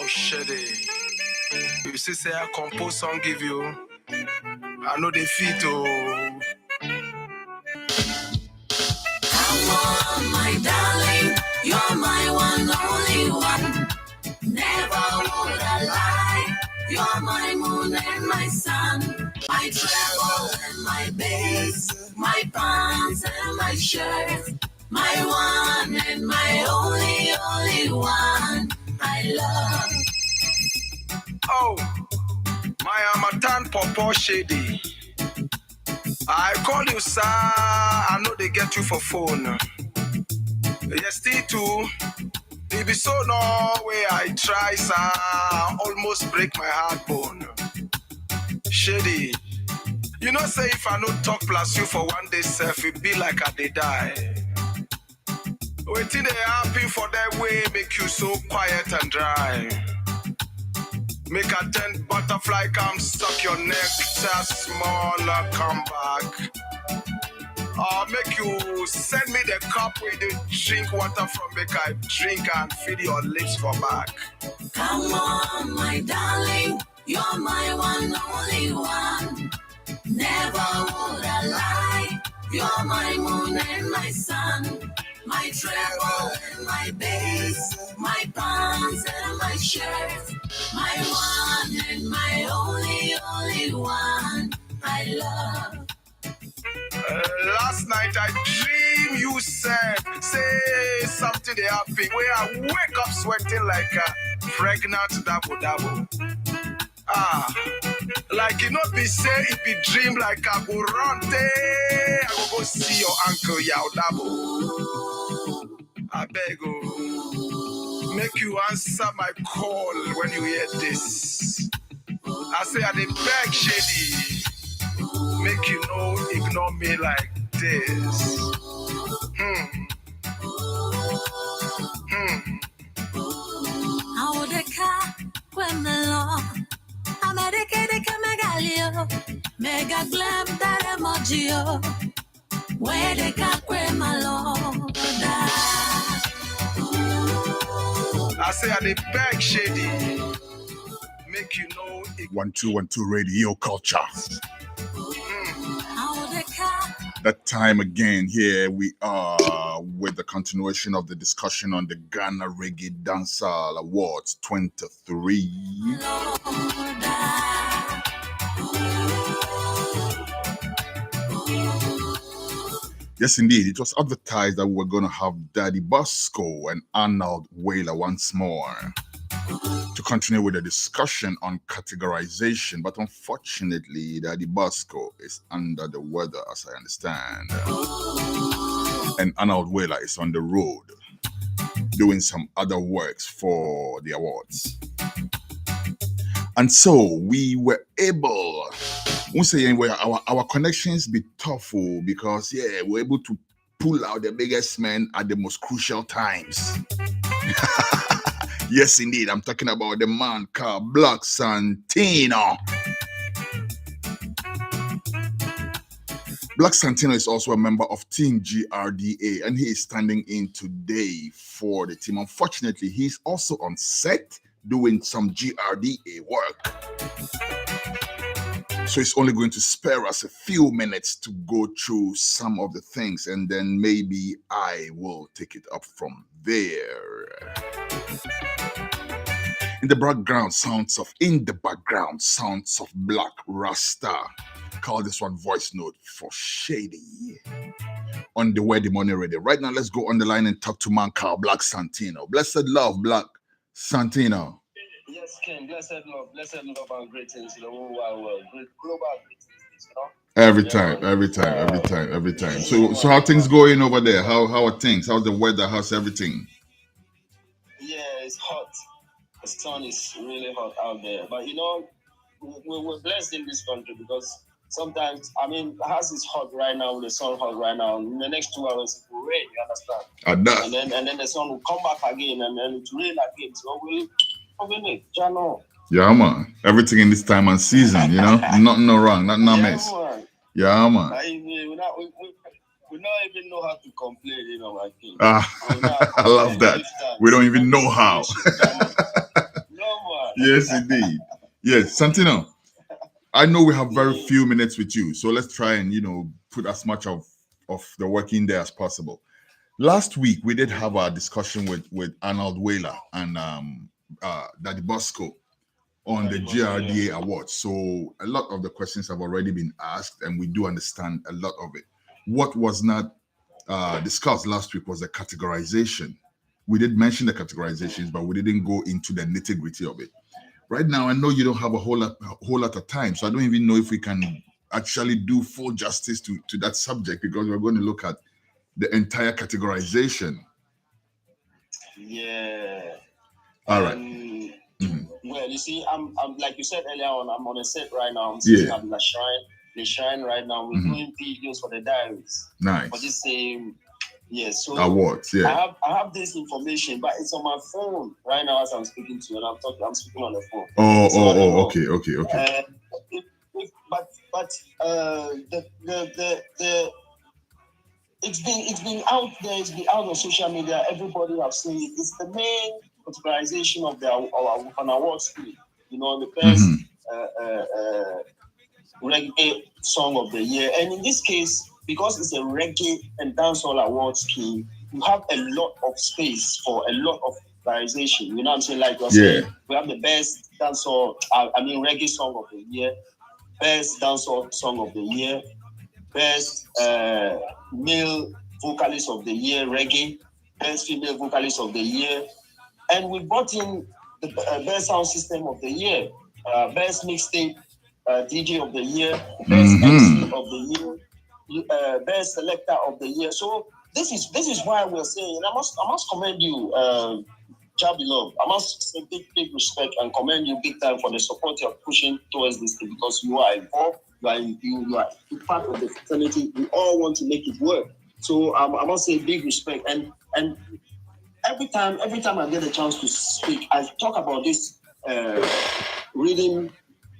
Oh, shitty. You see, say I compose song give you. I know they fit, oh. Come on, my darling, you're my one, only one. Never would I lie. You're my moon and my sun, my treble and my bass, my pants and my shirt, my one and my only one. I love. Oh, my Amatan Popo Shady. I call you, sir. I know they get you for phone. Yes, too. It be so no way I try, sir. Almost break my heart bone. Shady. You know, say if I no talk plus you for one day, self, it be like I dey die. Waiting they happy for that way, make you so quiet and dry. Make a 10 butterfly come suck your neck, just smaller come back. Or make you send me the cup where you drink water from, make I drink and feed your lips for back. Come on, my darling, you're my one, only one. Never would I lie. You're my moon and my sun, my treble and my bass, my pants and my shirt, my one and my only one. I love. Last night I dream you said, say something they happen where I wake up sweating like a pregnant double. Like you know be say it be dream like I go run there, I go see your uncle Yao Dabo. I beg you, make you answer my call when you hear this. I say I dey beg Shady, make you no ignore me like this. Audeka kwemelo America de Camegalio Mega glam that emojio Where they got kwemelo I say I dey beg Shady, make you know 1212 Radio Culture. That time again, here we are with the continuation of the discussion on the Ghana Reggae Dancehall Awards 23. Yes, indeed. It was advertised that we were going to have Daddy Bosco and Arnold Whaler once more to continue with the discussion on categorization, but unfortunately, Daddy Bosco is under the weather, as I understand. And Arnold Whaler is on the road doing some other works for the awards. And so we were able, we'll say our connections be tough because we're able to pull out the biggest men at the most crucial times. Yes, indeed. I'm talking about the man called Black Santino. Black Santino is also a member of Team GRDA, and he is standing in today for the team. Unfortunately, he's also on set doing some GRDA work. So it's only going to spare us a few minutes to go through some of the things, and then maybe I will take it up from there. In the background sounds of Black Rasta. Call this one voice note for Shady on the Where the Money Radio. Right now, let's go on the line and talk to man called Black Santino. Blessed love, Black Santino. Yes, King. Blessed love and greetings to the whole wide world. Global greetings, you know? Every time. So how things going over there? How are things? How's the weather? How's everything? Yeah, it's hot. The sun is really hot out there. But you know, we're blessed in this country because sometimes, house is hot right now, the sun hot right now. In the next 2 hours, it will rain, you understand? And then the sun will come back again and then it will rain again. So we'll make channel. Yeah, man. Everything in this time and season, you know? Nothing no wrong, nothing no mess. Man. Yeah, man. We don't even know how to complain, you know, my king. I love that. We don't even know how. No, Yes, indeed. Yes, Santino. I know we have very few minutes with you, so let's try and put as much of the work in there as possible. Last week we did have a discussion with Arnold Whaler and Daddy Bosco on the GRDA Awards. So a lot of the questions have already been asked, and we do understand a lot of it. What was not discussed last week was the categorization. We did mention the categorizations, but we didn't go into the nitty gritty of it. Right now, I know you don't have a whole lot of time, so I don't even know if we can actually do full justice to that subject, because we're going to look at the entire categorization. Yeah. All right. Well, you see, I'm like you said earlier on, I'm on a set right now. I'm sitting at the shrine right now. We're doing videos for the diaries. Nice. For this same, so awards. Yeah. I have this information, but it's on my phone right now as I'm speaking to you, and I'm speaking on the phone. Okay. It's been out there. It's been out on social media. Everybody have seen it. It's the main categorization of an award screen. The best reggae song of the year, and in this case, because it's a reggae and dancehall award scheme, you have a lot of space for a lot of categorization. You know what I'm saying? Like you're saying, we have the best dancehall, reggae song of the year, best dancehall song of the year, best male vocalist of the year, reggae, best female vocalist of the year, and we brought in the best sound system of the year, best mixtape DJ of the year, best MC of the year, best selector of the year. So this is why we're saying, and I must commend you, Jabilov. I must say big respect and commend you big time for the support you're pushing towards this thing, because you are involved. You are part of the fraternity. We all want to make it work. So I must say big respect. And every time I get a chance to speak, I talk about this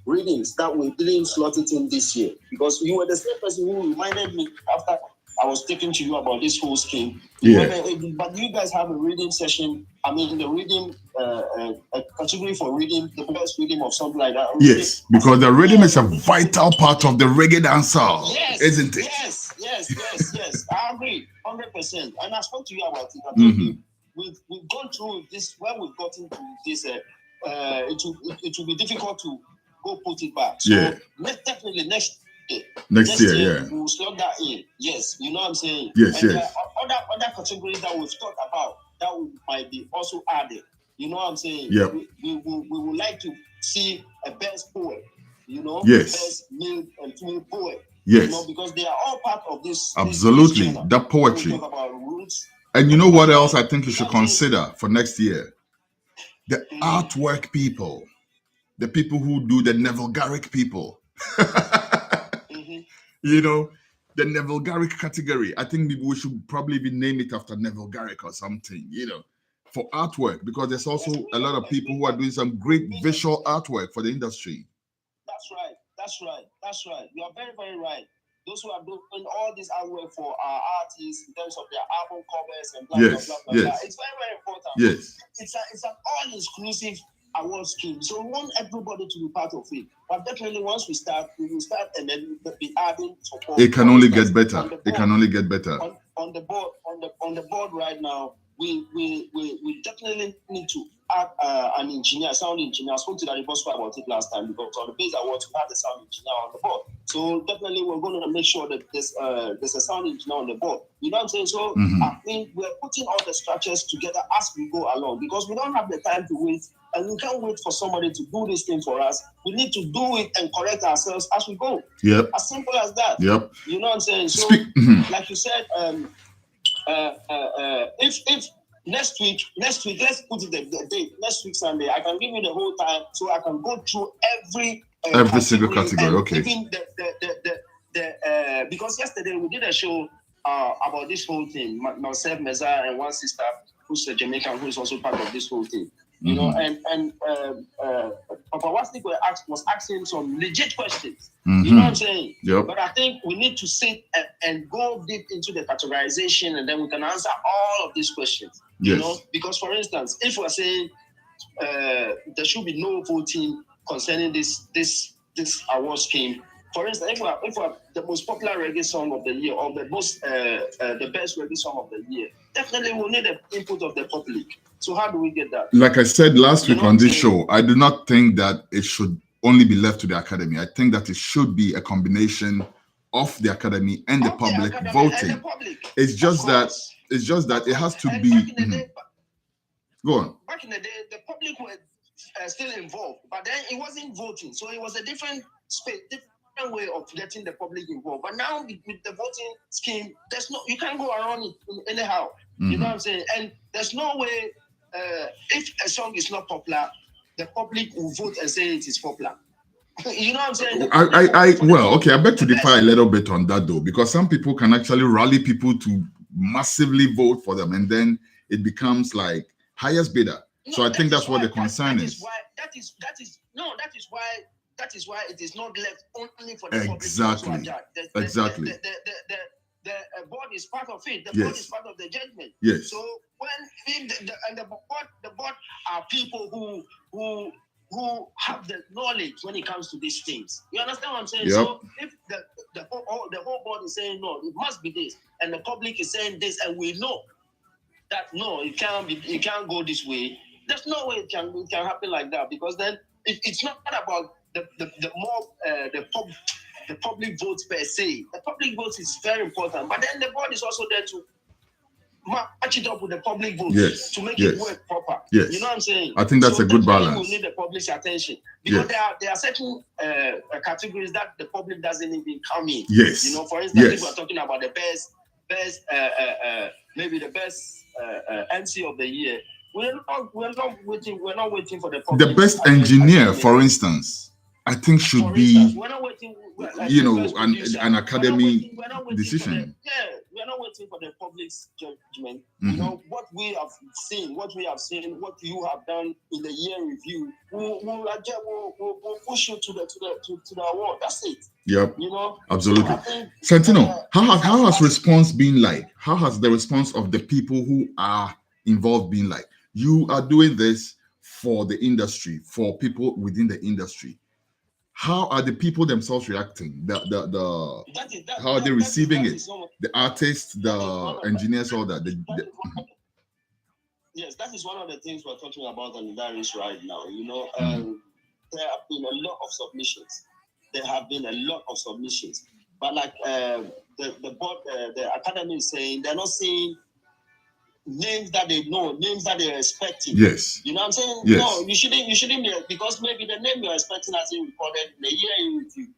readings that we didn't slot it in this year, because you were the same person who reminded me after I was talking to you about this whole scheme. But you guys have a reading session. The reading a category for reading, the best reading of something like that. Yes, because the rhythm is a vital part of the reggae dancehall, isn't it? Yes. I agree, 100%. And I spoke to you about it. I told you we've gone through this. When we've gotten to this, it will be difficult to go put it back. So definitely next year, we'll slot that in. Yes, you know what I'm saying? Yes. There are other categories that we've talked about that might be also added. You know what I'm saying? Yep. We would like to see a best poet, best male and female poet. Yes. Because they are all part of this. Absolutely. This that poetry. We talk about roots. And you know what else I think you should consider for next year? The artwork people. The people who do the Neville Garrick people. The Neville Garrick category. I think we should probably name it after Neville Garrick or something, for artwork, because there's also a lot of people who are doing some great visual artwork for the industry. That's right. You are very, very right. Those who are doing all this artwork for our artists in terms of their album covers and blah, blah, blah. It's very, very important. Yes. It's an all-inclusive award scheme. So we want everybody to be part of it. But definitely once we will start and then be adding support. It can only get better. On the board right now, we definitely need to add an engineer, sound engineer. I spoke to Daddy Bosco about it last time, because on the base awards we have the sound engineer on the board. So definitely we're going to make sure that there's a sound engineer on the board. You know what I'm saying? So I think we're putting all the structures together as we go along, because we don't have the time to wait, and we can't wait for somebody to do this thing for us. We need to do it and correct ourselves as we go. Yep. As simple as that. Yep. You know what I'm saying? So like you said, if next week, let's put it the date. Next week Sunday, I can give you the whole time, so I can go through every single category. Okay. Even the because yesterday we did a show about this whole thing. Myself, Meza, and one sister who's a Jamaican who is also part of this whole thing. You know, and Papa Wasnik was asking some legit questions. You know what I'm saying? Yep. But I think we need to sit and go deep into the categorization, and then we can answer all of these questions. Yes. You know, because for instance, if we're saying there should be no voting concerning this award scheme. For instance, if we are the most popular reggae song of the year, or the best reggae song of the year, definitely we'll need the input of the public. So how do we get that? Like I said last week on this show, I do not think that it should only be left to the academy. I think that it should be a combination of the academy and the public voting. It's just that it has to be. Go on. Back in the day, the public were still involved, but then it wasn't voting, so it was a different space, different way of getting the public involved. But now with the voting scheme, you can't go around it anyhow. You know what I'm saying? And there's no way if a song is not popular, the public will vote and say it is popular. You know what I'm saying? I beg to differ a little bit on that though, because some people can actually rally people to massively vote for them, and then it becomes like highest bidder. So I think that's what the concern is. That is why it is not left only for the public. Exactly. The board is part of it. The board is part of the judgment. Yes. So when the board are people who have the knowledge when it comes to these things. You understand what I'm saying? Yep. So if the whole board is saying no, it must be this, and the public is saying this, and we know that no, it can't go this way. There's no way it can happen like that, because then it's not about the public votes per se. The public votes is very important, but then the board is also there to match it up with the public votes to make it work proper. Yes. You know what I'm saying? I think that's a good balance. We need the public's attention, because there are certain categories that the public doesn't even come in. Yes. You know, for instance, if we're talking about the best maybe the best MC of the year, we're not waiting for the public. The best engineer, for instance, I think should be, we're not waiting, an academy decision. We're not waiting for the public's judgment. You know, what we have seen, what you have done in the year review, we'll push you to the award. That's it. Yep. You know, absolutely. Santino, how has response been like? How has the response of the people who are involved been like? You are doing this for the industry, for people within the industry. How are the people themselves reacting? How are they receiving it? The artists, the engineers, all that. Yes, that is one of the things we're talking about on the diaries right now. You know, there have been a lot of submissions. But like the board, the academy is saying, they're not saying names that they know, names that they're expecting. Yes. You know what I'm saying? Yes. No, you shouldn't be, because maybe the name you're expecting has been recorded in a year in review.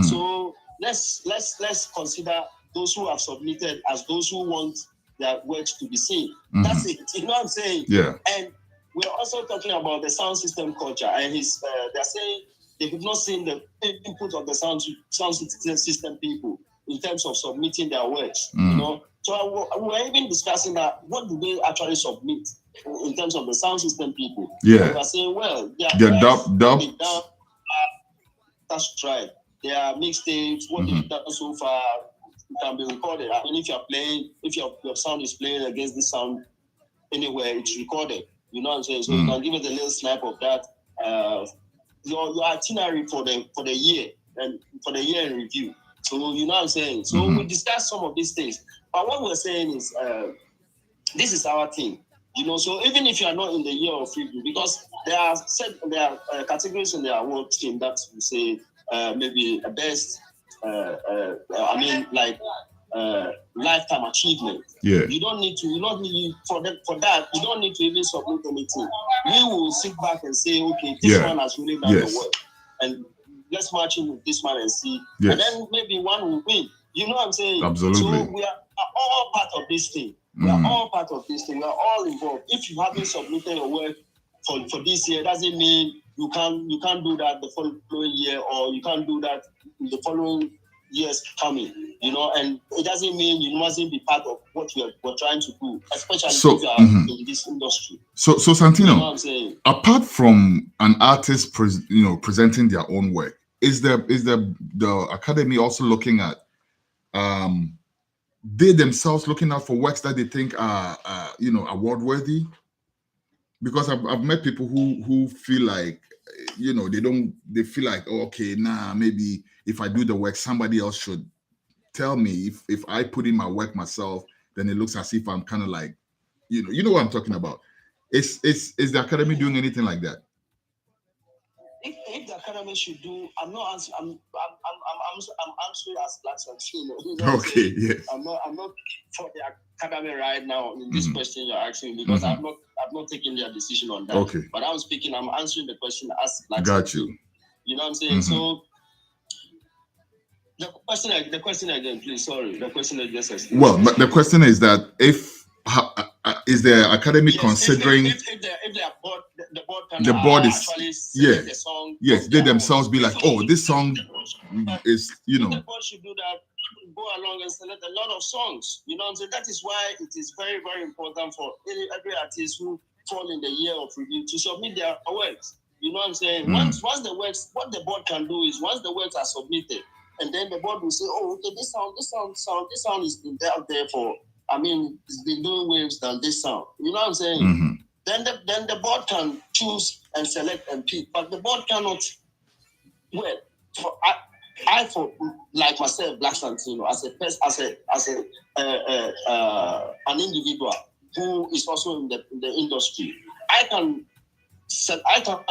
So let's consider those who have submitted as those who want their works to be seen. That's it. You know what I'm saying? Yeah. And we're also talking about the sound system culture, and they're saying they have not seen the input of the sound system people in terms of submitting their works. You know. So we're even discussing that. What do they actually submit in terms of the sound system people? Yeah. We're saying, well, they're dub. That's right. There are mixtapes. What they've done so far can be recorded. I mean, if your sound is playing against the sound anywhere, it's recorded. You know what I'm saying? So you can give it a little snap of that. Your itinerary for the year and for the year in review. So you know what I'm saying? So we discussed some of these things. But what we're saying is, this is our thing, you know. So even if you are not in the year of review, because there are categories in the award team that we say maybe a best, lifetime achievement. Yeah. You don't need for that. You don't need to even submit anything. We will sit back and say, okay, this one has really done the work, and let's match in with this man and see, and then maybe one will win. You know what I'm saying? Absolutely. So we are all part of this thing. We are all part of this thing. We are all involved. If you haven't submitted your work for this year, doesn't mean you can't do that the following year, or you can't do that in the following years coming. You know, and it doesn't mean you mustn't be part of what we're trying to do, especially if you are in this industry. So Santino, you know what I'm saying? Apart from an artist, presenting their own work, is the academy also looking at they themselves looking out for works that they think are award worthy? because I've met people who feel like, they feel like, oh, okay, nah, maybe if I do the work, somebody else should tell me. If I put in my work myself, then it looks as if I'm kind of like, you know what I'm talking about. Is the academy doing anything like that? If the academy should do, I'm not answering. I'm answering as Black Santino. Okay, yes. I'm not for the academy right now in this question you're asking, because I've not taken their decision on that. Okay. But I'm answering the question as Black Got Santino. you. You know what I'm saying? So the question again, please. Sorry, the question again. Well, but the question is that is the academy considering if the board can is actually select the song? Yes, they themselves be like, oh, this song is The board should do that. Go along and select a lot of songs. You know what I'm saying? That is why it is very, very important for every artist who fall in the year of review to submit their works. You know what I'm saying? Once the works, what the board can do is, once the works are submitted, and then the board will say, oh, okay, this sound has been out there for, it's been doing waves than this sound. You know what I'm saying? Then the board can choose and select and pick, but the board cannot. Well, for like myself, Black Santino, as an individual who is also in the industry, I can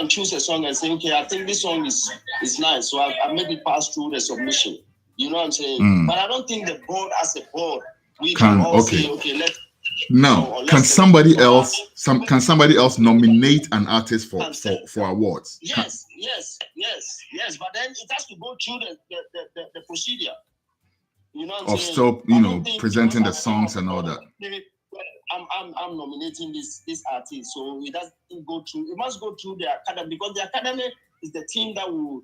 choose a song and say, okay, I think this song is nice, so I made it pass through the submission. You know what I'm saying? But I don't think the board as a board, we can all say, okay, let's. Now, can somebody else nominate an artist for awards? Yes. But then it has to go through the procedure. You know what I'm saying? Still, presenting the songs and all that. I'm nominating this artist, so it doesn't go through. It must go through the academy, because the academy is the team that will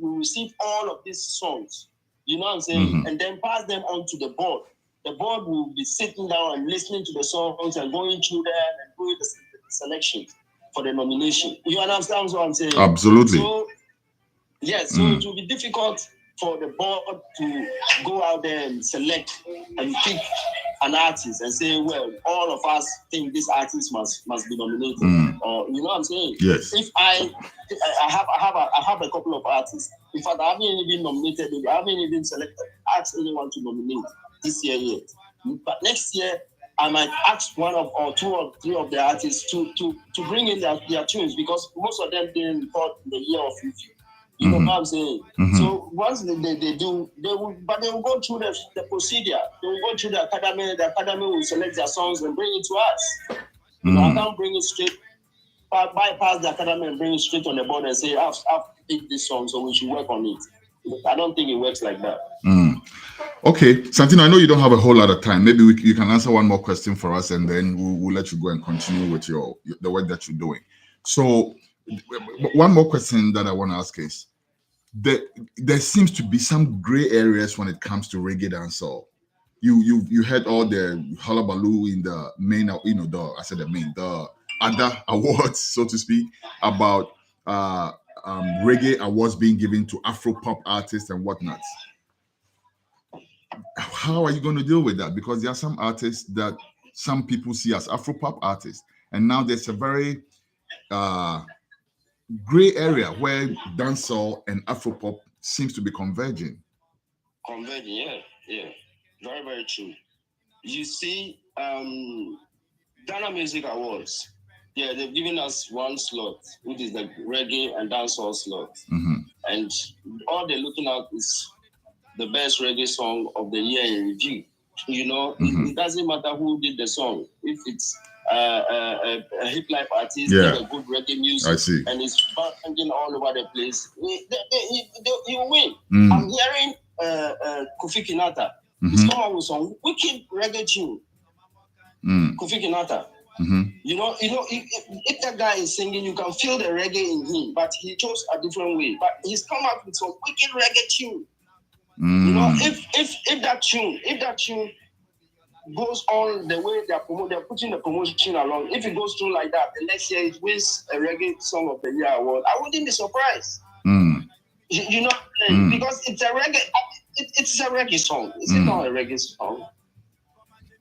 receive all of these songs. You know what I'm saying? And then pass them on to the board. The board will be sitting down and listening to the songs and going through them and doing the selection for the nomination. You understand what I'm saying? Absolutely. So, yes, so it will be difficult for the board to go out there and select and pick an artist and say, well, all of us think this artist must be nominated. Or, you know what I'm saying? Yes. If I have a couple of artists. In fact, I haven't even nominated. I haven't even asked anyone to nominate this year yet. But next year, I might ask one or two or three of the artists to bring in their tunes, because most of them didn't record in the year of review. You know what I'm saying? So once they do, they will go through the procedure. They will go through the academy. The academy will select their songs and bring it to us. You know, I can't bring it straight, bypass the academy and bring it straight on the board and say, I've picked this song, so we should work on it. I don't think it works like that. Okay, Santino, I know you don't have a whole lot of time. Maybe you can answer one more question for us, and then we'll let you go and continue with the work that you're doing. So, one more question that I want to ask is, there seems to be some gray areas when it comes to reggae dancehall. You had all the hullabaloo in the main, the other awards, so to speak, about reggae awards being given to Afro-pop artists and whatnot. How are you going to deal with that? Because there are some artists that some people see as Afro-pop artists, and now there's a very gray area where dancehall and Afro-pop seems to be converging. Yeah. Very, very true. You see, Ghana Music Awards, they've given us one slot, which is the reggae and dancehall slot. And all they're looking at is the best reggae song of the year in review. You know, it doesn't matter who did the song. If it's a hip life artist, a good reggae music, I see, and it's banging all over the place, he will win. I'm hearing Kofi Kinata. He's come out with some wicked reggae tune. Kofi Kinata. You know, if that guy is singing, you can feel the reggae in him, but he chose a different way. But he's come up with some wicked reggae tune. You know, if that tune goes on the way they're putting the promotion along, if it goes through like that, the next year it wins a reggae song of the year award, I wouldn't be surprised. You know, because it's a reggae. It's a reggae song. Is it not a reggae song?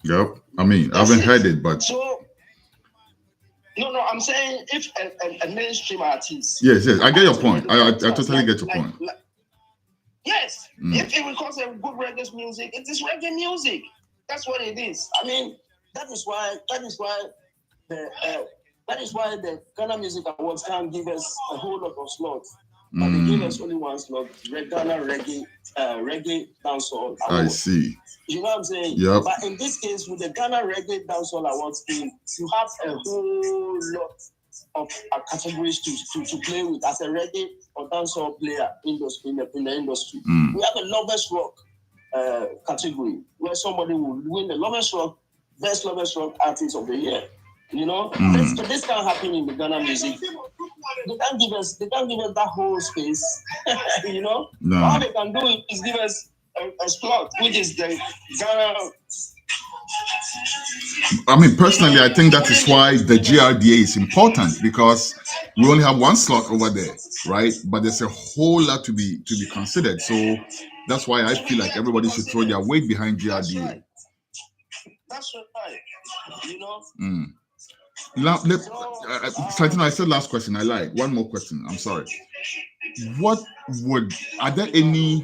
Yep. I mean, I haven't heard it, but so No, I'm saying if a mainstream artist. Yes, I get your point. I totally get your point. Yes, if it records a good reggae music, it is reggae music. That's what it is. I mean, that is why the Ghana Music Awards can't give us a whole lot of slots. But they give us only one slot, Ghana Reggae Dancehall Awards. I see. You know what I'm saying? Yep. But in this case, with the Ghana Reggae Dancehall Awards team, you have a whole lot of categories to play with as a reggae or dancehall player in the industry. We have a Lovers Rock category where somebody will win the Lovers Rock, Best Lovers Rock Artist of the Year. You know, this can't happen in the Ghana music. They can't give us that whole space. You know, all they can do is give us a slot, which is the Ghana. I mean, personally, I think that is why the GRDA is important, because we only have one slot over there, right? But there's a whole lot to be considered. So that's why I feel like everybody should throw their weight behind GRDA. That's right. You know. Santino, I said last question. I lied. One more question. I'm sorry. Are there any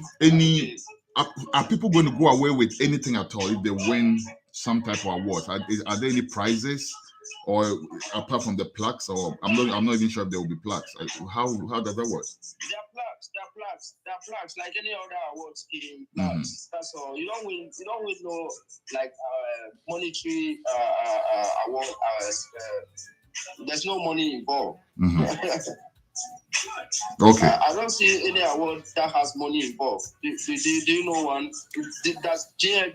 are people going to go away with anything at all if they win some type of award? Are there any prizes, or apart from the plaques? Or I'm not even sure if there will be plaques. How does that work? There are plaques like any other award scheme. Plaques. That's all. You don't win no like monetary award. There's no money involved. Okay. I don't see any award that has money involved. Do you know one? Does Ghana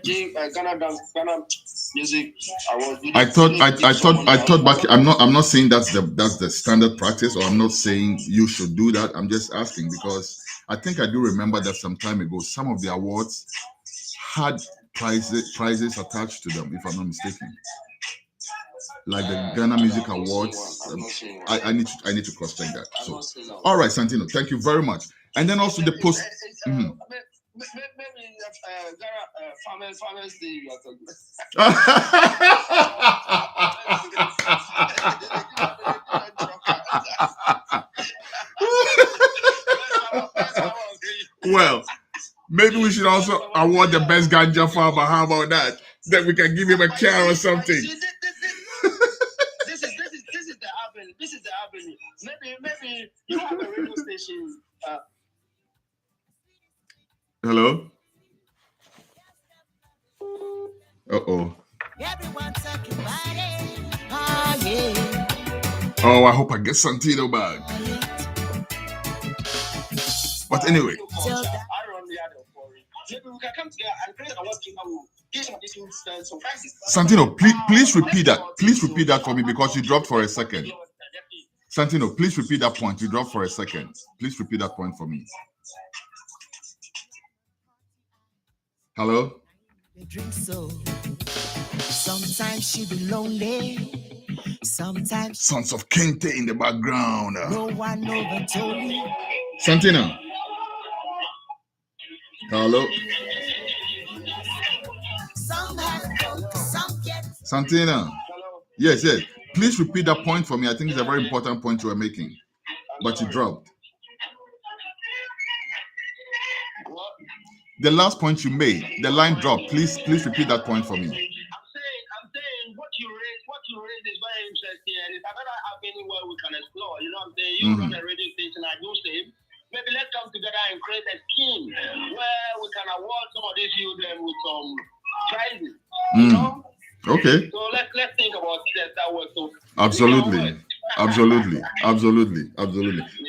Music Award? I thought back. I'm not saying that's the standard practice, or I'm not saying you should do that. I'm just asking because I think I do remember that some time ago some of the awards had prizes attached to them, if I'm not mistaken. Like the Ghana Music Awards. I need to cross check that. So, all right, Santino, thank you very much. And then also the post. Maybe Ghana Farmers Day you are talking. Well, maybe we should also award the best ganja farmer. How about that? That we can give him a car or something. This is the avenue. Maybe you have a radio station. Hello? Uh-oh. Oh, I hope I get Santino back. But anyway. Maybe we can come together and create a working Santino, please repeat that. Please repeat that for me because you dropped for a second. Santino, please repeat that point. You dropped for a second. Please repeat that point for me. Hello? Sometimes she be lonely. Sometimes Sons of Kente in the background. No one ever told me. Santino. Hello? Santino. Yes. Please repeat that point for me. I think it's a very important point you were making. But you dropped. The last point you made, the line dropped. Please repeat that point for me. I'm saying what you raised is very interesting, and it's another avenue where we can explore. You know what I'm saying? You run a radio station, I do same. Maybe let's come together and create a scheme where we can award some of these children with some prizes. You know? Okay. So let's think about that work. So Absolutely.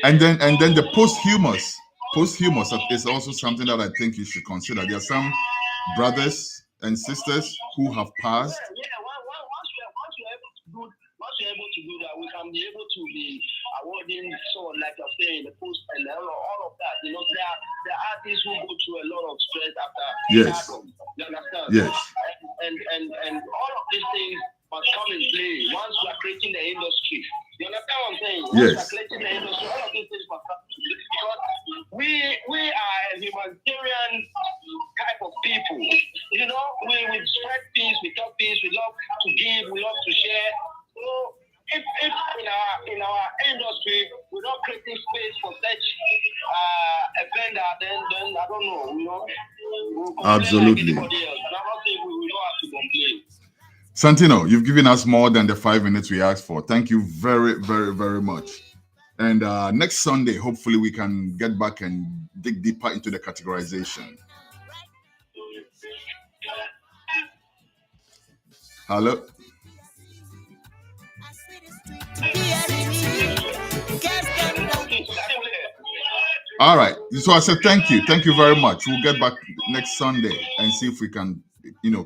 And then the posthumous is also something that I think you should consider. There are some brothers and sisters who have passed. Once you're able to do that, we can be able to be awarding someone like you're saying, the post and all of that. You know, there are artists who go through a lot of stress after album. You understand? Yes. And all of these things must come in play once we are creating the industry. You understand what I'm saying? Once we are creating the industry, all of these things must come in play because we are a humanitarian type of people. You know, we spread peace, we talk peace, we love to give, we love to share. So if creating space for such a vendor, then I don't know, we'll Absolutely. like anybody else. And I don't think we will not have to complain. Santino, you've given us more than the 5 minutes we asked for. Thank you very, very, very much. And next Sunday, hopefully we can get back and dig deeper into the categorization. Hello? All right. So I said thank you. Thank you very much. We'll get back next Sunday and see if we can,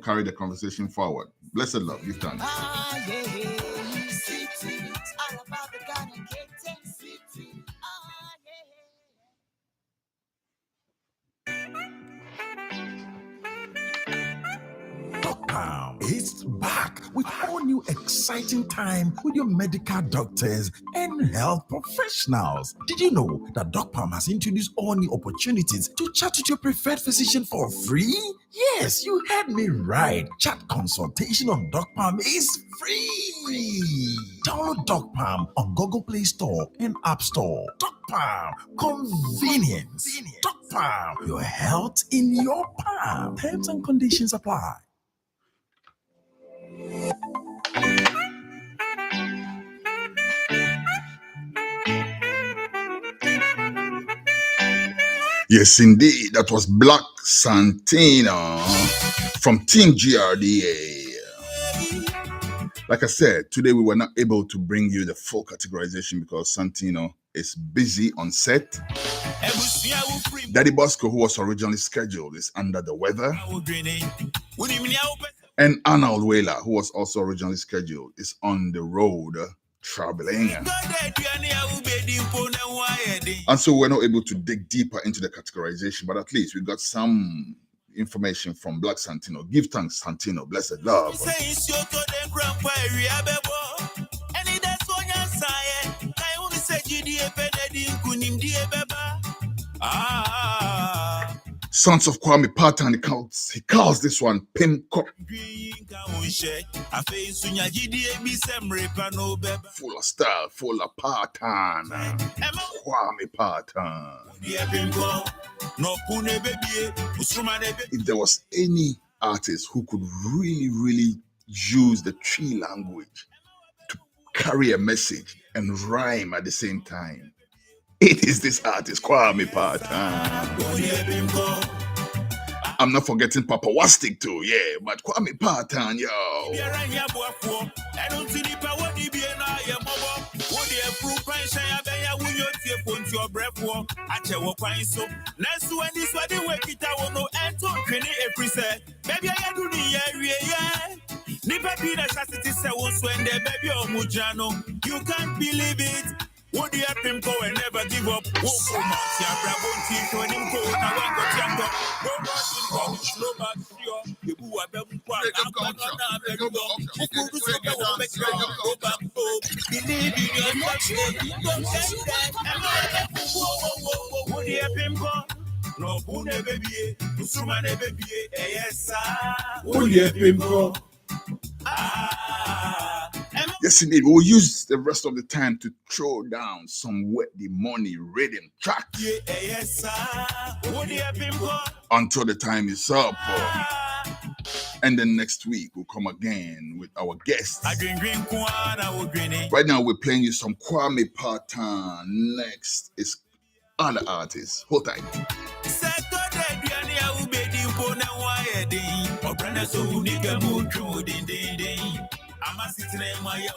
carry the conversation forward. Blessed love. Give thanks. It's back with all new exciting time with your medical doctors and health professionals. Did you know that DocPalm has introduced all new opportunities to chat with your preferred physician for free? Yes, you heard me right. Chat consultation on DocPalm is free. Download DocPalm on Google Play Store and App Store. DocPalm, convenience. DocPalm, your health in your palm. Terms and conditions apply. Yes, indeed. That was Black Santino from Team GRDA. Like I said, today we were not able to bring you the full categorization because Santino is busy on set. Daddy Bosco, who was originally scheduled, is under the weather. And Arnold Whaler, who was also originally scheduled, is on the road traveling. And so we're not able to dig deeper into the categorization, but at least we got some information from Black Santino. Give thanks, Santino. Blessed love. Sons of Kwame Patan, he calls this one Pimco. Full of style, full of Patan. Kwame Patan. If there was any artist who could really, really use the tree language to carry a message and rhyme at the same time, it is this artist, Kwame Patan. I'm not forgetting Papa Wastic too, yeah, but Kwame Patan, yo. You can't believe it. What do you have him go and never give up? Yes, indeed. We'll use the rest of the time to throw down some Wet the Money rhythm tracks until the time is up. And then next week we'll come again with our guests. Right now we're playing you some Kwame Patan. Next is other artists. Hold tight. I'm a sitting in my yeah.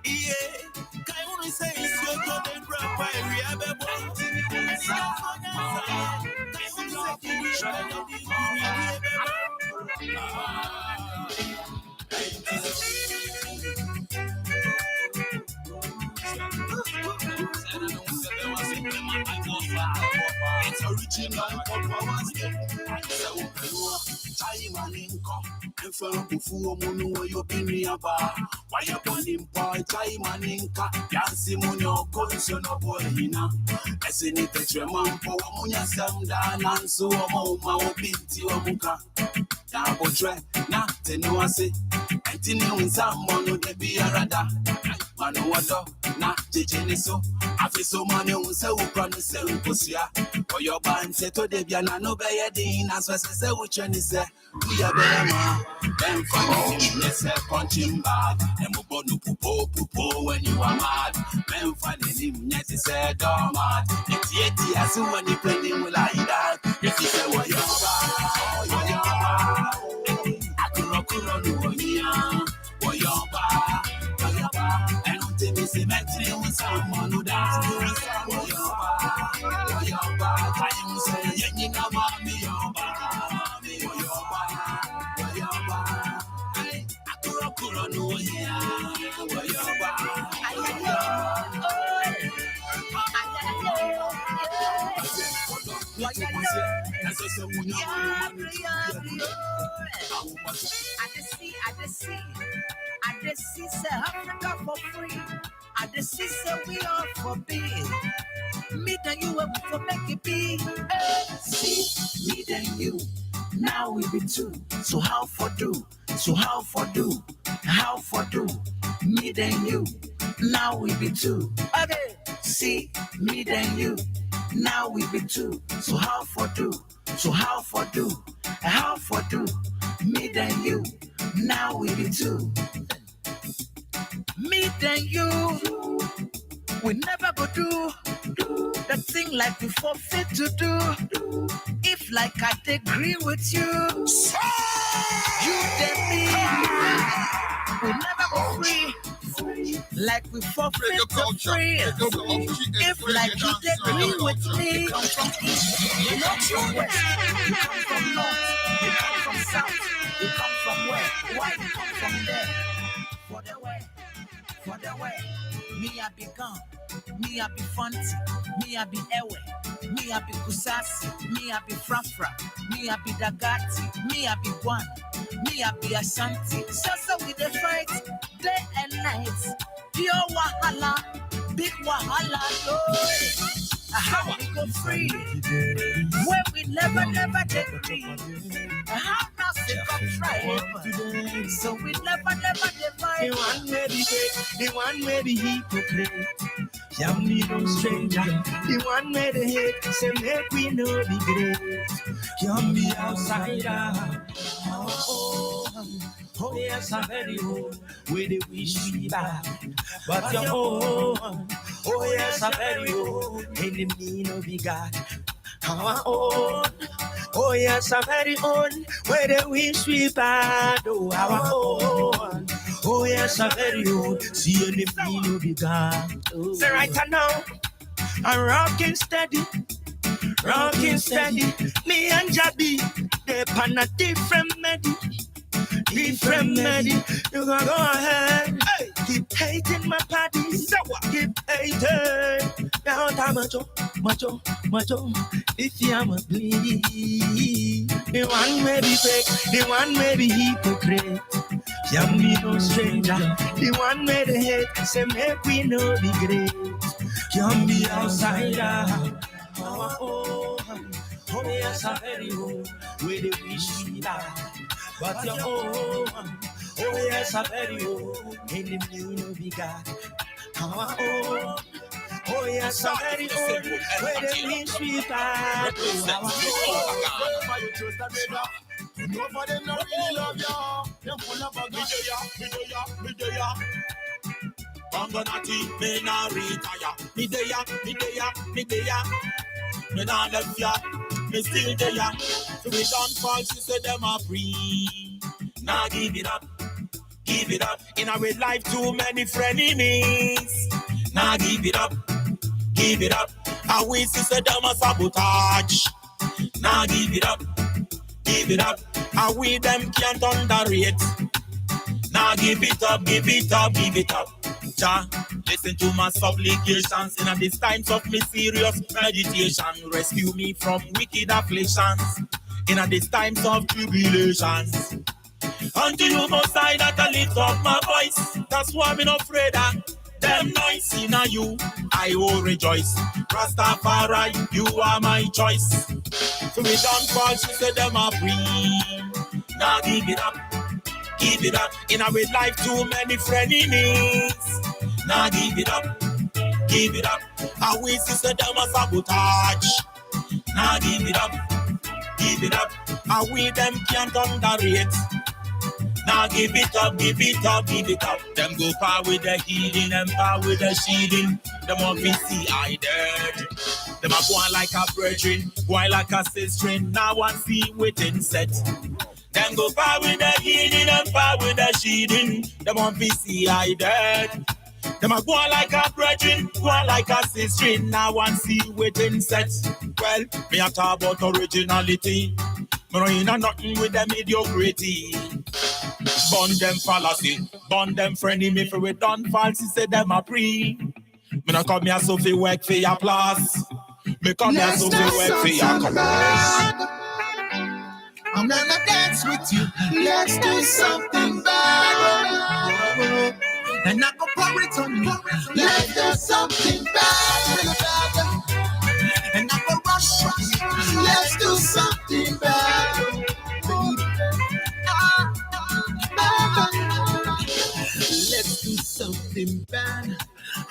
Can you only say it's your golden grandpa? It's original no water, na jijini so. I feel so money who say who promise say who pusia. For your band say to the biana no be yedin as I say which one is there. We are bema, ben funny say punching bag. And mo no pupo when you are mad. Ben funny yes say dormant. It's as when you play him like that. If you say what you're Akuro no here. Woyoba. And until me cemetery we someone who dance. Woyoba. I say yengi na mami yoba. Woyoba. Akuro no here. Woyoba. I just see say Africa for free. I just see say we all for big. Me and you are for make it big. See, me and you. Now we be two. So how for do? How for do? Me and you. Now we be two. Okay. See, me and you. Now we be two. So how for do? How for do? Me and you. Now we be two. Me and you. We never go do the thing like we forfeit to do. If like I agree with you, you then me. We never go free. Like we forfeit to free. If like you agree with me, you come from west, you come from north, you come from south, you come from where? Why you come from there? For the way, me I be gone, me I be fancy, me I be ewe, me I be kusasi, me I be frafra, me I be dagati, me I be one, me I be ashanti. So we dey fight day and night, pure wahala, big wahala, how we go free, when we never get free. How not sick of trying, so we never divide. The one may be fake, the one may be hypocrite. Young little stranger, the one may the hate, say make we know the great. Young be outsider. Oh yes, I'm very old, where they wish me back. But your own, oh yes, I'm very old, enemy no be God. Our own, oh yes, I'm very own, where they wish we bad. Oh, our own, oh yes, I'm very old, see enemy no be God. Say right now, I'm rocking steady, me and Jabi, they pan a different medi. You can go ahead. Hey. Keep hating my party. Keep hating. Now time macho. If you am a bleed, the one may be fake, the one may be hypocrite. Young me no stranger, the one may the hate. Say make we know the great. Young me outsider. Oh yes, I'm very old. Where they wish me that. But your own, oh yes, I'm very old. In the new no be God. Our own, oh yes, I'm very old. Where the wish we bad. Nobody no really love ya. Them full of bugger. Me do ya. I'm gonna teach me now retire. Me do ya. Me not left ya. Me still there. So we don't fall, she said them are free. Now give it up. In our life too many frenemies. Now give it up. And we say them a sabotage. Now give it up. And we them can't underrate. Now give it up. Jah, listen to my supplications in these times of me serious meditation. Rescue me from wicked afflictions in these times of tribulations. Unto you most high that I lift up my voice. That's why I'm not afraid of them noise. In you I will rejoice. Rastafari, you are my choice. So we don't fall, she said them are free. Now give it up. In our life too many frenemies. Now give it up, give it up. How we sister them a sabotage. Now give it up, give it up. How we them can't underrate. Now give it up, give it up, give it up. Them go far with the healing and far with the shielding. Them want to see I dead. Them a go on like a brethren, go on like a sister. Now one see within set. Them go far with the healing and far with the shielding. Them want to see I dead. Them a go on like a brethren, go on like a sister. Now one see within set. Well, me a talk about originality. Me no in a nothing with the mediocrity. Burn them fallacy, burn them friendly. Me for we done falsy, say them a pre. Me no come here so fi work for your applause. Me come here so fi work for your applause. I'm gonna dance with you. Let's do something bad. And I go pour it on you. Let's do something bad. And I go rush on you. Let's do something bad. Let's do something bad.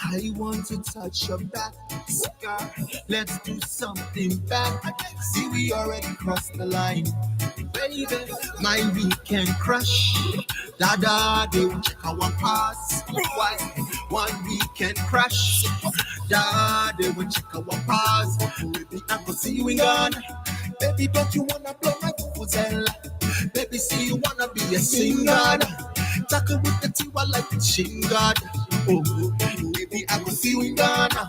I want to touch your back, scar. Let's do something bad. See, we already crossed the line. Baby, my weekend crush. Dada, they will check our pass. One weekend crush. Dada, they will check our pass. Baby, I go see you in Ghana. Baby, don't you wanna blow my vuvuzela? Baby, see you wanna be a singer. Tackle with the tiwa like the chingad. Oh, baby, I go see you in Ghana.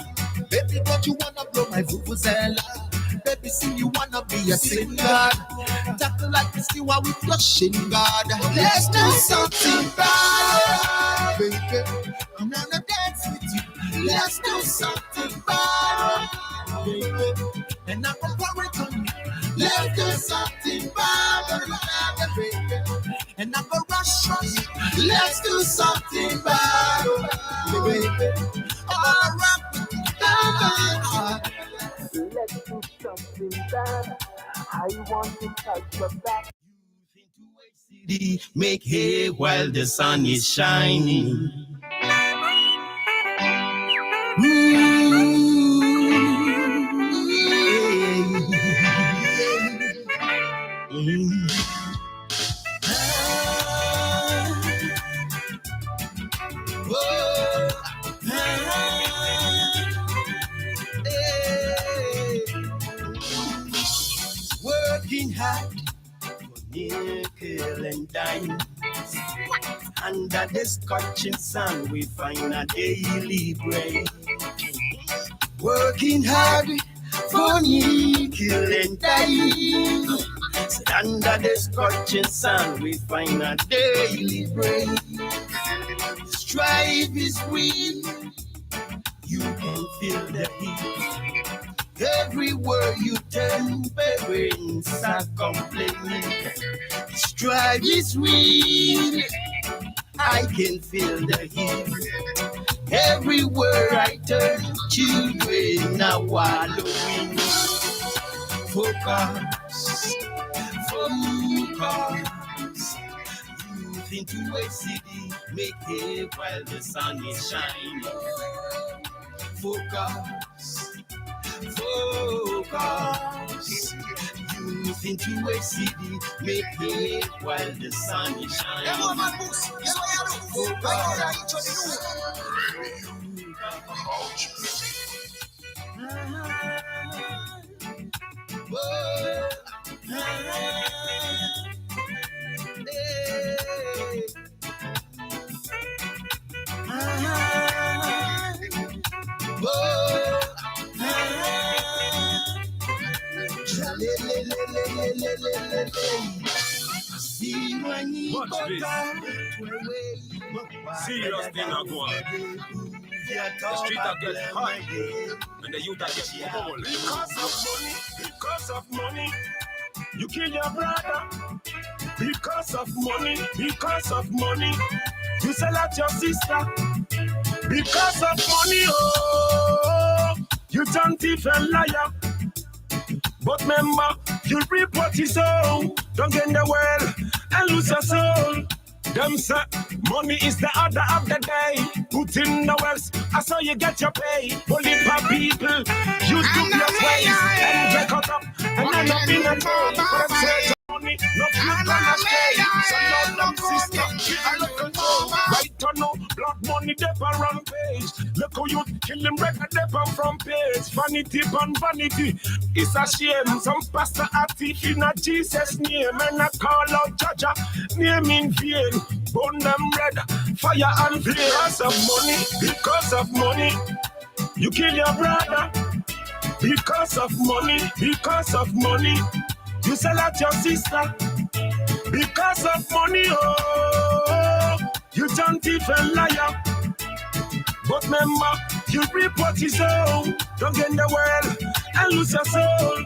Baby, don't you wanna blow my vuvuzela? Baby, see you wanna be a singer. Tackle like the tiwa with your chingad. Let's do something bad, baby. I'm gonna dance with you. Let's do something bad, baby. And I'm gonna pour it on you. Let's do something bad, baby. And I'm gonna rush on you. Let's do something bad, baby. I'm gonna rock with you. Let's do something bad. I want to touch your back. Youth into a city, make hay while the sun is shining. Working hard for nickel and dime. Under the scorching sun, we find a daily bread. Working hard for nickel and dime. Under the scorching sun, we find a daily bread. Strife is real. You can feel the heat. Everywhere you turn, parents are complaining. Strife is real. I can feel the heat. Everywhere I turn, children are wallowing. Focus, focus. Youth into a city, make hay while the sun is shining. Focus, focus. Youth into a city, make hay while the sun is shining. Watch this. Serious thing are going. The street are get hot and the youth are get cold. Because of money, you kill your brother. Because of money, you sell out your sister. Because of money, oh, you turn thief and liar. But remember, you reap what you sow. Don't get in the well and lose your soul. Them say money is the order of the day. Put in the works, I saw you get your pay. Bully for people, use up your ways and get caught up and end up in a day. But I say money, no food gonna stay. So no them sister, I look and go. Right or no, blood money dip on rampage. Look how you kill them record dip on front page. Vanity upon vanity, it's a shame. Some pastor a thief in a Jesus name. And I call out Jaja, name in vain. Burn them red, fire and flame. Because of money, you kill your brother. Because of money, you sell out your sister. Because of money, oh, you turn thief and liar. But remember, you reap what you sow. Don't get in the world and lose your soul.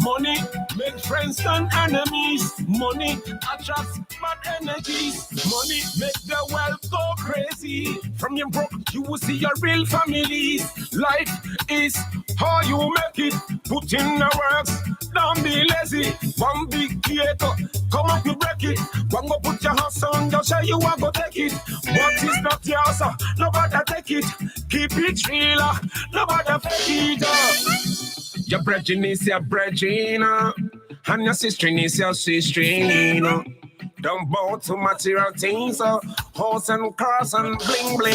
Money make friends turn enemies. Money attracts bad energies. Money make the world go crazy. From your broke, you will see your real families. Life is how you make it. Put in the works, don't be lazy. One big creator, come up you break it. One go put your house on, just show you want go take it. What is not yours, nobody take it. Keep it real, nobody fake it. Your brethren is your brethren, and your sister is your sister. Don't bow to material things, horse and cars and bling bling.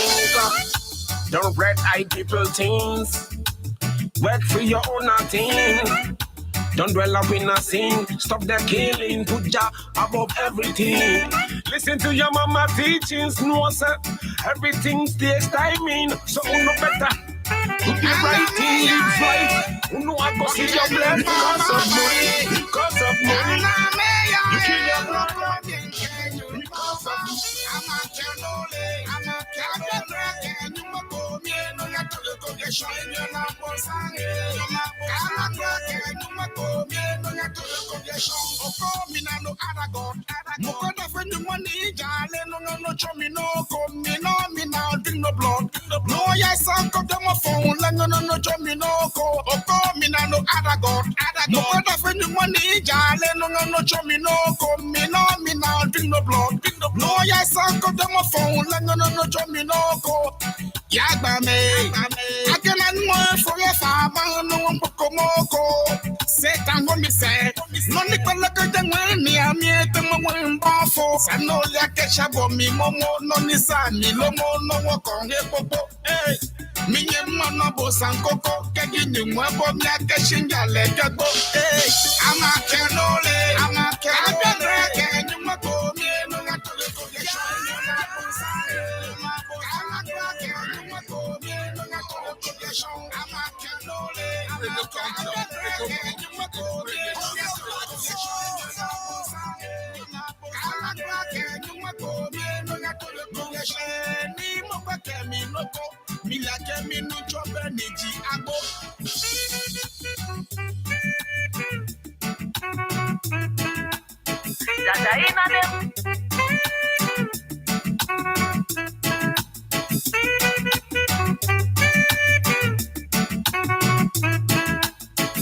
Don't red eye people things. Work for your own thing. Don't dwell up in a sin. Stop the killing. Put Jah above everything. Listen to your mama teachings. No, sir. Everything takes timing. So no better. Do the right thing, live right. Who know I go see your blood because of money. Because of money. You kill your brother. Because of money. No, yes, I'm come to my phone. No, join me, no, go. Me no other God. No other friend you money, darling. No, join me, no, go. Me now, drink no blood. No, yes, I'm come to my phone. No, join me, no, go. Yagba me, I cannot more for your father. No one book moko. Satan go me say, no nickel like the one me. I'm here to my one bafo. I know like a shabo me, momo, no nisani, lomo, no walk on here, popo. Hey. Minye mwana bosan koko kegi ni mwebo miake shinga lega go. Hey, ama kenole, ama kenole, kenye mwako mieno nga tole koge shonyo na bonsare. Ama kenye mwako mieno nga tole koge shonyo. Ama kenole, ama kenye mwako mieno nga tole koge shonyo na bonsare. Ama kenye mwako mieno nga tole koge shonyo. Ni mwako kemi noko. Mila kemi no chope niji agbo. Jaja ina dem.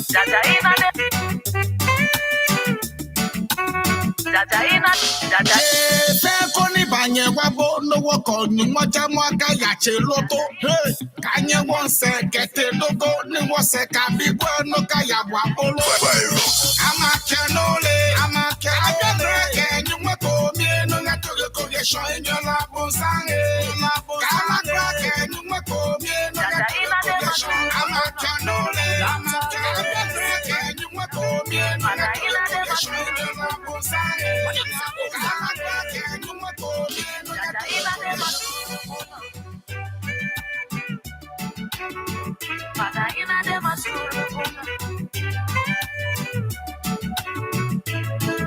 Jaja ina dem. Jaja ina. Jaja. Koni banye wabo no woko ni moja mwaka ya cheloto. Hey, kanye wonse kete logo ni wonse kabigwe no kaya wabolo. Ama kenole, kenyu mwako mieno nga toge koge shoenyo la bonsange. Kala kenyu mwako mieno nga toge koge shoenyo. Ama kenole, kenyu mwako mieno nga toge koge shoenyo la bonsange. Kala kenyu mwako mieno nga toge koge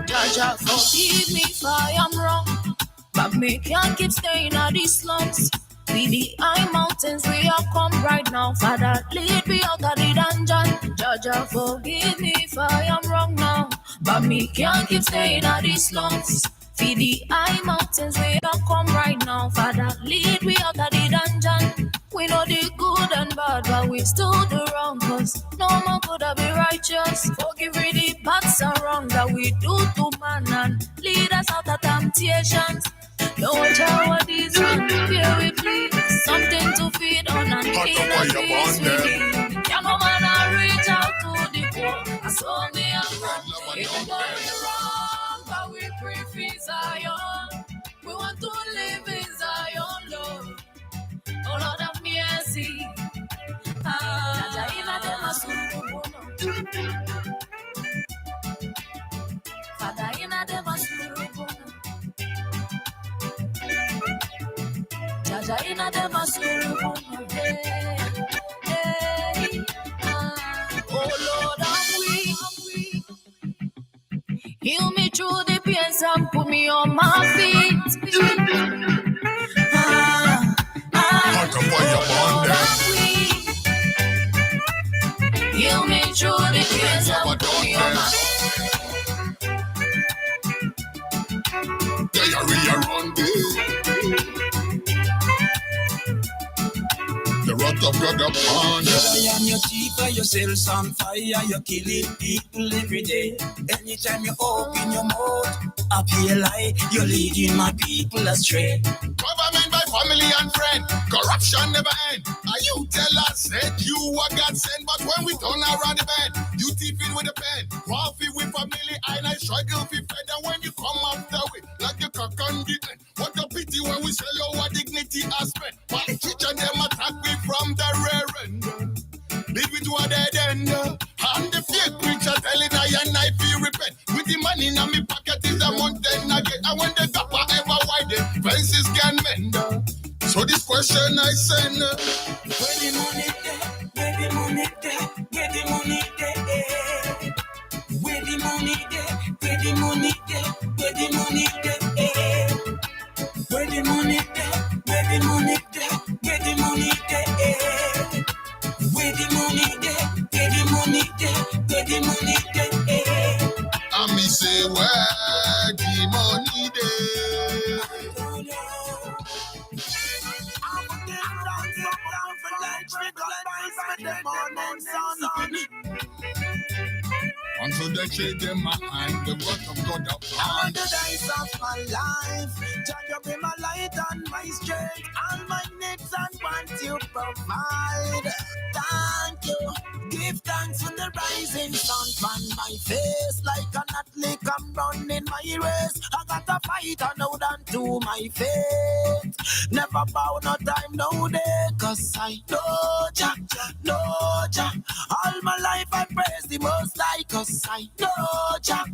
Jaja, forgive me if I am wrong, but me can't keep staying at these slums. We the high mountains we are come right now. Father, lead me out of the dungeon. Jaja, forgive me if I am wrong now, but me can't keep staying at these slums. We the high mountains we are come right now. Father, lead me out of the dungeon. We know the good and bad, but we still do wrong. Cause no man could have been righteous. Forgive me the bad and wrong that we do to man, and lead us out of temptations. Don't tell what these men here we please. Something to feed on and keep the peace we need. Yeah, no man, I reach out to the poor. I saw me a man. Even though we're wrong, but we prefer Zion. We want to live in Zion, Lord. Oh, Lord have mercy. Jaja ina de masuru. Father ina de masuru. Jaja ina de masuru. Oh Lord, I'm weak. Heal me through the pains and put me on my feet. Lord, I'm weak. Heal me through the pains and put me on my feet. The wrath of God upon you. I am your keeper, yourselves on fire, you're killing people every day. Anytime you open your mouth, I feel like you're leading my people astray. Government by family and friend, corruption never end. And you tell us that you are God sent, but when we turn around the bend, you thieving with a pen. Coffee with family, and I struggle with fed. And when you come after we, like the cock on the end. What a pity when we sell our dignity as spent. But teacher them attack me from the rear end. Leave it to a dead end. And the fake preacher telling I feel repent. With the money in my pocket is a mountain again. And when the gapper ever widen, fences can mend. So this question I send. Where the money there? Where the money there? Where the money there? Where the money there? Where the money there? Where the money there? Where the money there? Where the money there? Where the money there? Where the money there? Where the money there? Where the money there? And me say where the money there? Until they change their mind, the word of God upon the days of my life, Jah, you be my light and my strength. All my needs and wants you provide. Thank you. Give thanks for the rising sun on my face. Like an athlete, I'm running my race. I got a fight and hold on to my faith. Never bow, no time, no day. Cause I know Jah, know Jah. All my life I praise the Most High. Cause I know Jah,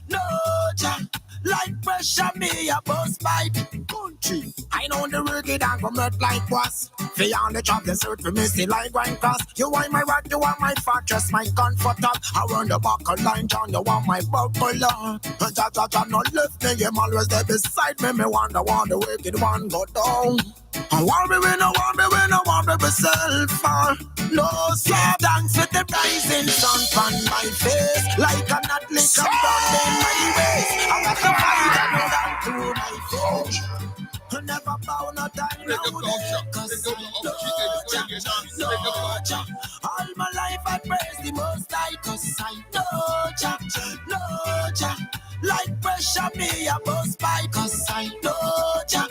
know Jah. Like pressure me a bust pipe country. I know the reggae dance from earth like was. Fi on the job, the search for me still like grind cross. You want my rock, you want my fortress, my comforter. I run the back of line, John, you want my buckler. Jah not left me, him always there beside me. Me wonder, want the wicked one go down. I want me win, I want me win, I want me myself. No, sir, thanks for the rising sun on my face. Like an athlete, I'm running my race. I got to fight and hold on to my face. I never bow, no time, no day. Cause no Jah. All my life I praise the Most High. Cause I know Jah, know Jah. Like pressure me a bust by. Cause I know Jah,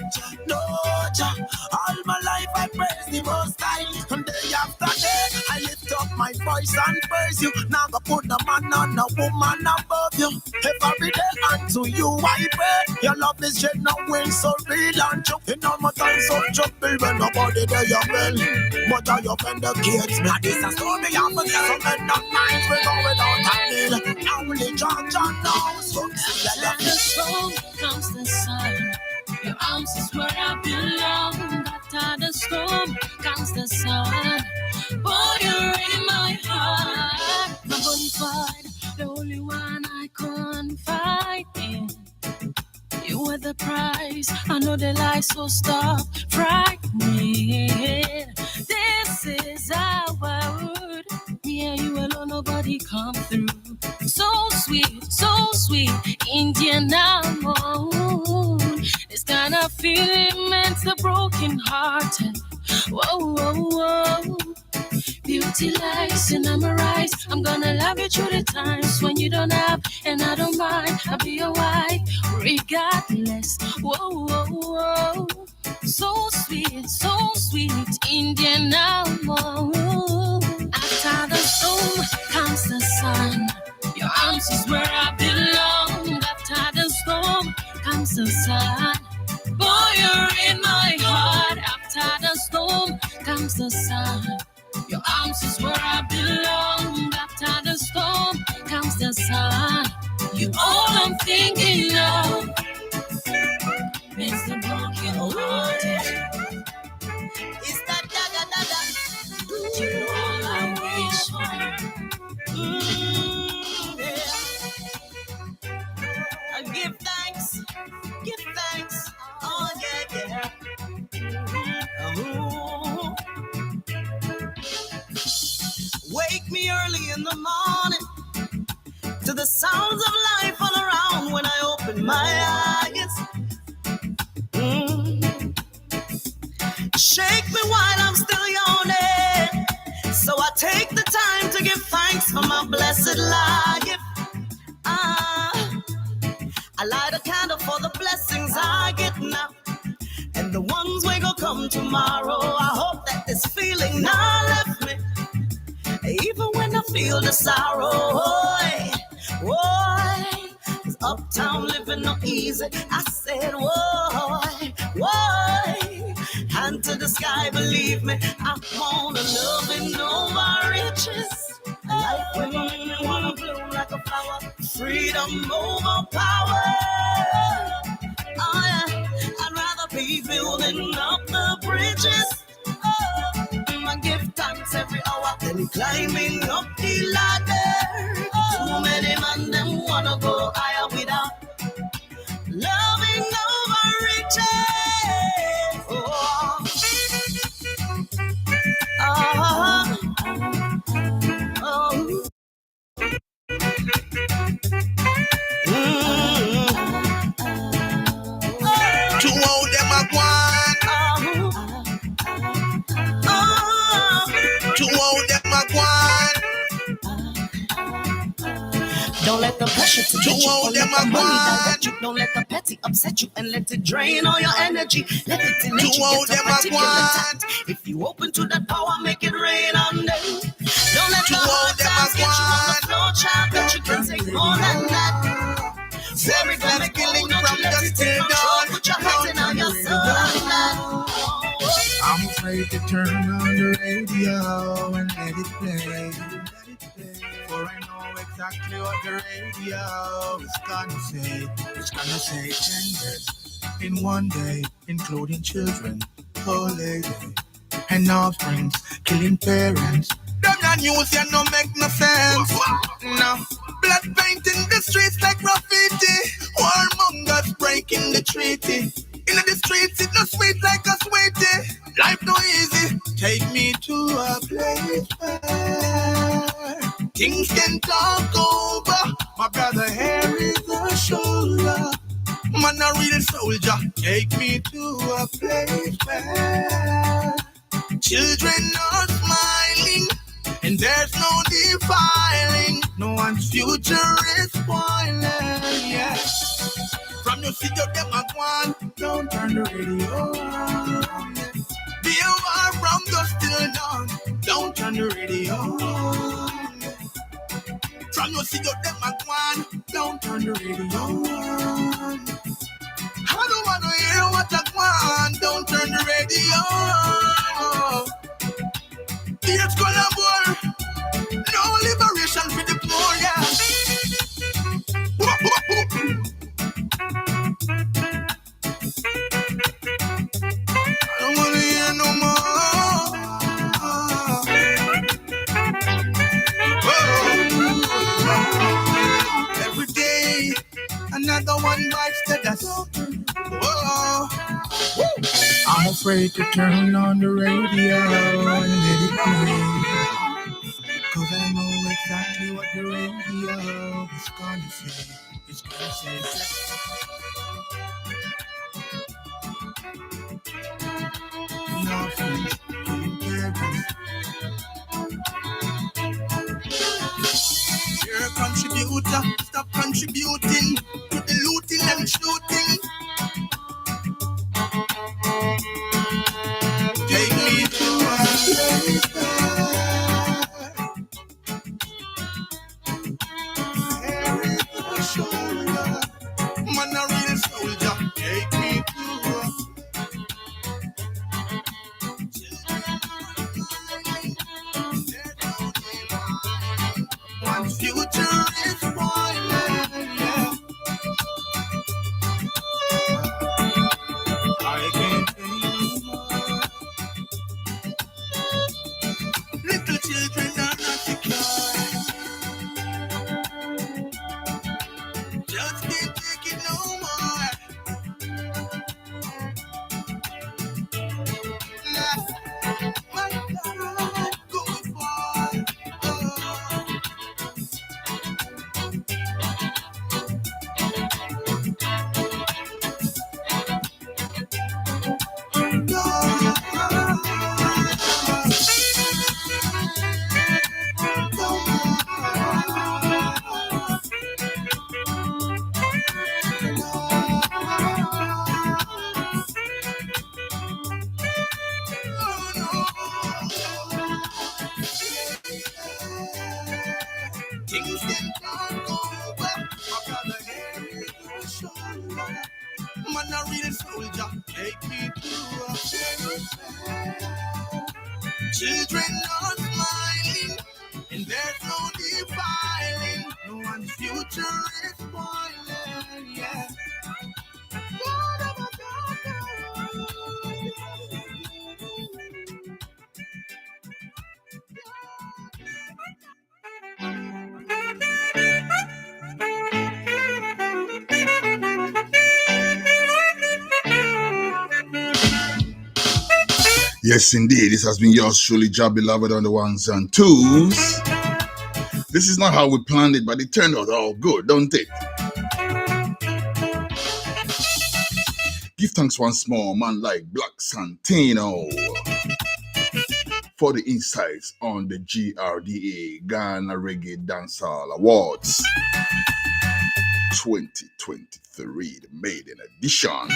know Jah. All my life I praise the Most High. And day after day I lift up my voice and praise you. Now go put the man on a woman above you. Every day unto you I pray. Your love is genuine, so real and true. In all my times of trouble when nobody there you well. But I offend the kids. Me this a story of a some men not minds. We go without a deal. Only John knows. Like the storm comes the sun. Your arms is where I belong. After the storm comes the sun. Boy, you're in my heart. My bonfire, the only one I confide in. You were the prize. I know the lies, so stop frightening. This is our word. Me and you alone, nobody come through. So sweet, Indian moon. This kind of feeling meant the broken hearted. Whoa, whoa, whoa. Beauty pretty lies in my eyes. I'm gonna love you through the times when you don't have, and I don't mind. I'll be your wife, regardless. Whoa, whoa, whoa. So sweet, Indian amor. After the storm comes the sun. Your arms is where I belong. After the storm comes the sun. Boy, you're in my heart. After the storm comes the sun. Your arms is where I belong. After the storm comes the sun. You all I'm thinking of. Makes the broken hearted. It's that da. You all I wish for. Yeah. I give thanks. Oh yeah. Ooh. Wake me early in the morning to the sounds of life all around when I open my eyes. Shake me while I'm still yawning, so I take the time to give thanks for my blessed life. I light a candle for the blessings I get now, and the ones we gon' come tomorrow. I hope that this feeling not left me, even when I feel the sorrow. Why? Cause uptown living no easy. I said, why? Hand to the sky, believe me, I wanna love and over riches. Life will make me wanna bloom like a flower. Freedom over power. Oh, yeah. I'd rather be building up the bridges. I give thanks every hour, then climbing up the ladder. Too many men them wanna go higher without loving over riches. To all them a gwan. To all them a gwan. Don't let the pressure to get you, don't let the money direct you. Don't let the petty upset you and let it drain all your energy. Let it let you get a particular tact. If you open to that power, make it rain on them. Don't let the hard times get you on the floor, child, that you can take more than that. Every time I killing from the still down. Put your hands in on your soul and that. I'm afraid to turn on the radio and let it play. For I know exactly what the radio is gonna say. It's gonna say genders in one day, including children, old lady, and offsprings, killing parents. Them not news, you no make no sense. No. Blood painting the streets like graffiti. Warmongers breaking the treaty. In the streets, it no sweet like a sweetie. Life no easy. Take me to a place where things can talk over. My brother here is a shoulder. Man a real soldier. Take me to a place where children are smiling and there's no defiling. No one's future is spoiling. Yes. From your seat, you them a one. Don't turn the radio on. Be aware from dusk till dawn. Don't turn the radio on. From your seat, you them a one. Don't turn the radio on. I don't wanna hear what I want. Don't turn the radio on. It's gonna war. No liberation for the poor, yeah. I don't wanna hear no more. Every day, another one bites the dust. I'm afraid to turn on the radio and let it play. Cause I know exactly what the radio is gonna say. It's gonna say nothing, killing parents. soldier, stop contributing to the looting and shooting. Take me to a place there is a shoulder. Man, a real soldier. Take me to a one future is spoiling. Yeah. I can't take no more. Little children are not secure. Just can't take it no more. Nah, my God, go far. Things can turn over. I gotta hear it on the shoulder. Man, a real soldier. Take me to a children are smiling, and there's no defiling. No one's future is spoiling. Yeah. Yes, indeed. This has been yours truly, Jah Beloved on the ones and twos. This is not how we planned it, but it turned out all good, don't it? Give thanks once more, man like Black Santino, for the insights on the GRDA, Ghana Reggae Dancehall Awards 2023, the maiden edition.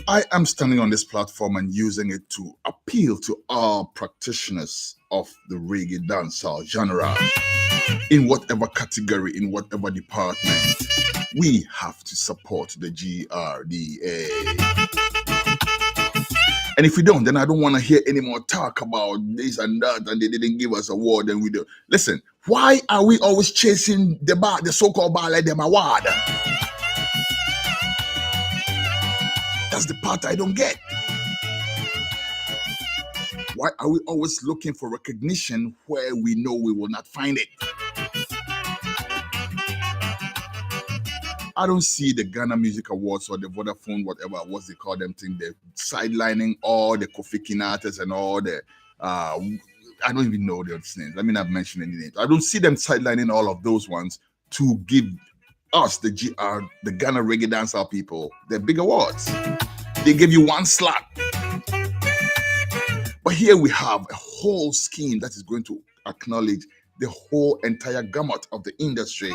I am standing on this platform and using it to appeal to all practitioners of the reggae dancehall genre. In whatever category, in whatever department, we have to support the GRDA. And if we don't, then I don't want to hear any more talk about this and that, and they didn't give us award, and we do. Listen, why are we always chasing the so-called bar like them award? That's the part I don't get. Why are we always looking for recognition where we know we will not find it? I don't see the Ghana Music Awards or the Vodafone, whatever, what's they call them thing, they're sidelining all the Kofi Kinatas and all the, I don't even know their names. Let me not mention any names. I don't see them sidelining all of those ones to give us, the Ghana Reggae Dancehall people, the big awards. They give you one slot. But here we have a whole scheme that is going to acknowledge the whole entire gamut of the industry.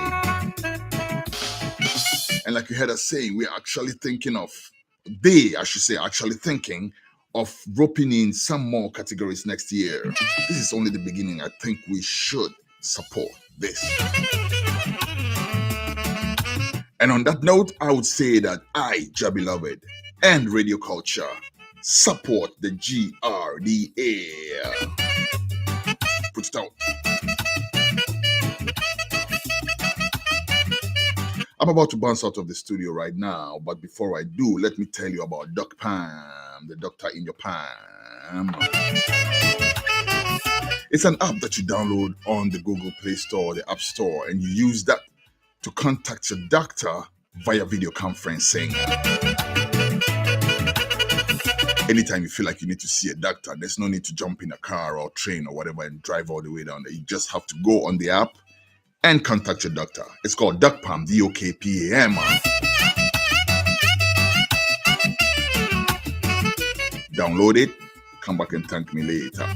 And like you heard us saying, we're actually thinking of, actually thinking of roping in some more categories next year. This is only the beginning. I think we should support this. And on that note, I would say that I, Jah Beloved, and Radio Culture support the GRDA. Put it out. I'm about to bounce out of the studio right now, but before I do, let me tell you about Doc Palm, the doctor in your palm. It's an app that you download on the Google Play Store, the App Store, and you use that to contact your doctor via video conferencing. Anytime you feel like you need to see a doctor, there's no need to jump in a car or train or whatever and drive all the way down there. You just have to go on the app and contact your doctor. It's called DocPam, DOKPAM. Download it, come back and thank me later.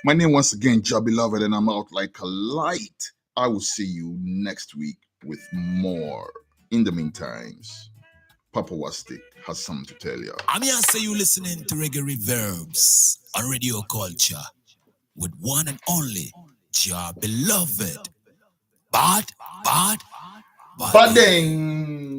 My name once again, Jah Beloved, and I'm out like a light. I will see you next week with more. In the meantime, Papa Wastik has something to tell you. I'm here to say you listening to Reggae Reverbs on Radio Culture with one and only Jah Beloved. Bad. Bading.